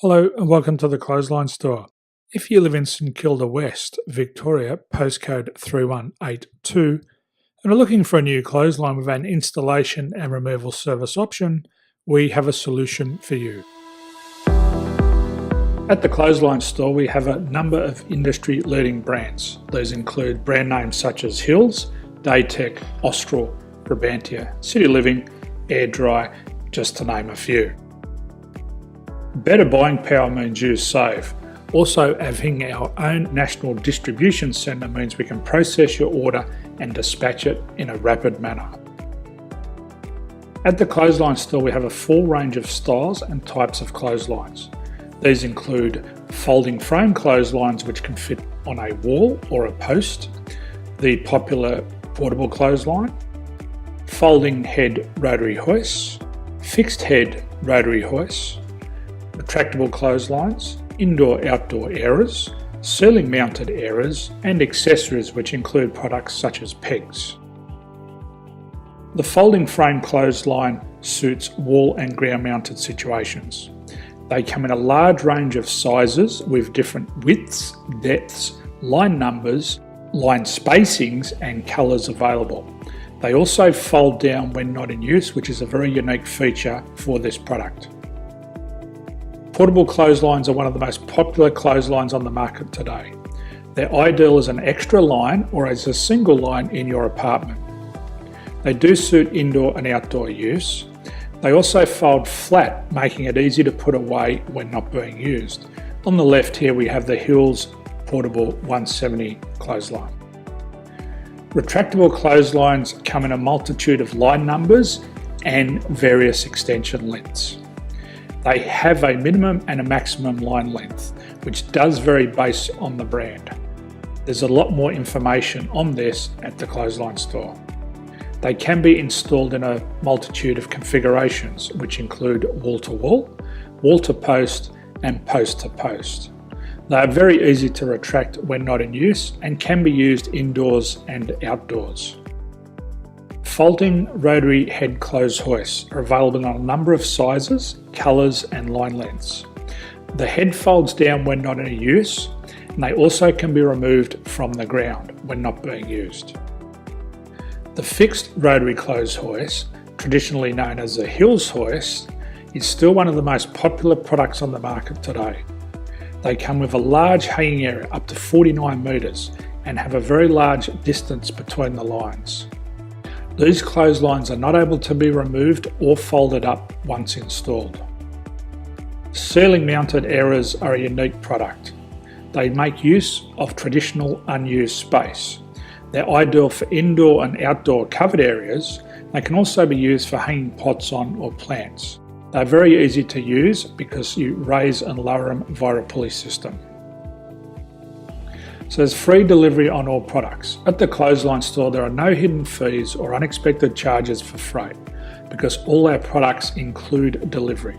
Hello and welcome to the Clothesline Store. If you live in St Kilda West, Victoria, postcode 3182, and are looking for a new clothesline with an installation and removal service option, we have a solution for you. At the Clothesline Store, we have a number of industry-leading brands. These include brand names such as Hills, Daytech, Austral, Brabantia, City Living, Air Dry, just to name a few. Better buying power means you save. Also, having our own national distribution centre means we can process your order and dispatch it in a rapid manner. At the Clothesline Store, we have a full range of styles and types of clotheslines. These include folding frame clotheslines which can fit on a wall or a post, the popular portable clothesline, folding head rotary hoists, fixed head rotary hoists, retractable clotheslines, indoor-outdoor airers, ceiling mounted airers, and accessories which include products such as pegs. The folding frame clothesline suits wall and ground mounted situations. They come in a large range of sizes with different widths, depths, line numbers, line spacings and colours available. They also fold down when not in use, which is a very unique feature for this product. Portable clotheslines are one of the most popular clotheslines on the market today. They're ideal as an extra line or as a single line in your apartment. They do suit indoor and outdoor use. They also fold flat, making it easy to put away when not being used. On the left here we have the Hills Portable 170 clothesline. Retractable clotheslines come in a multitude of line numbers and various extension lengths. They have a minimum and a maximum line length, which does vary based on the brand. There's a lot more information on this at the Clothesline Store. They can be installed in a multitude of configurations, which include wall-to-wall, wall-to-post, and post-to-post. They are very easy to retract when not in use and can be used indoors and outdoors. Folding rotary head clothes hoists are available in a number of sizes, colours and line lengths. The head folds down when not in use, and they also can be removed from the ground when not being used. The fixed rotary clothes hoist, traditionally known as the Hills hoist, is still one of the most popular products on the market today. They come with a large hanging area up to 49 metres and have a very large distance between the lines. These clotheslines are not able to be removed or folded up once installed. Ceiling mounted airers are a unique product. They make use of traditional unused space. They're ideal for indoor and outdoor covered areas. They can also be used for hanging pots on or plants. They're very easy to use because you raise and lower them via a pulley system. So there's free delivery on all products. At the Clothesline Store, there are no hidden fees or unexpected charges for freight because all our products include delivery.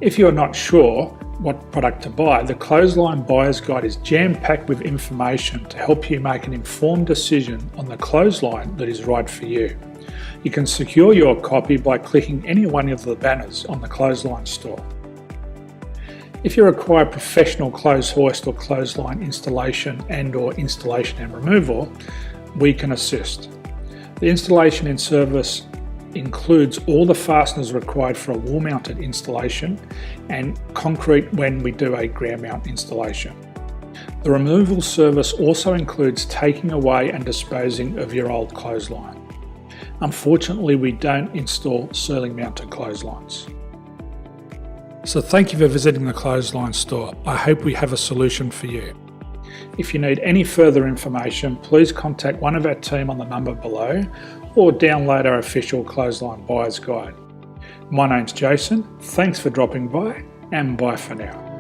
If you're not sure what product to buy, the Clothesline Buyer's Guide is jam-packed with information to help you make an informed decision on the clothesline that is right for you. You can secure your copy by clicking any one of the banners on the Clothesline Store. If you require professional clothes hoist or clothesline installation and/or installation and removal, we can assist. The installation and service includes all the fasteners required for a wall-mounted installation and concrete when we do a ground mount installation. The removal service also includes taking away and disposing of your old clothesline. Unfortunately, we don't install ceiling mounted clotheslines. So thank you for visiting the Clothesline Store. I hope we have a solution for you. If you need any further information, please contact one of our team on the number below or download our official Clothesline Buyer's Guide. My name's Jason, thanks for dropping by and bye for now.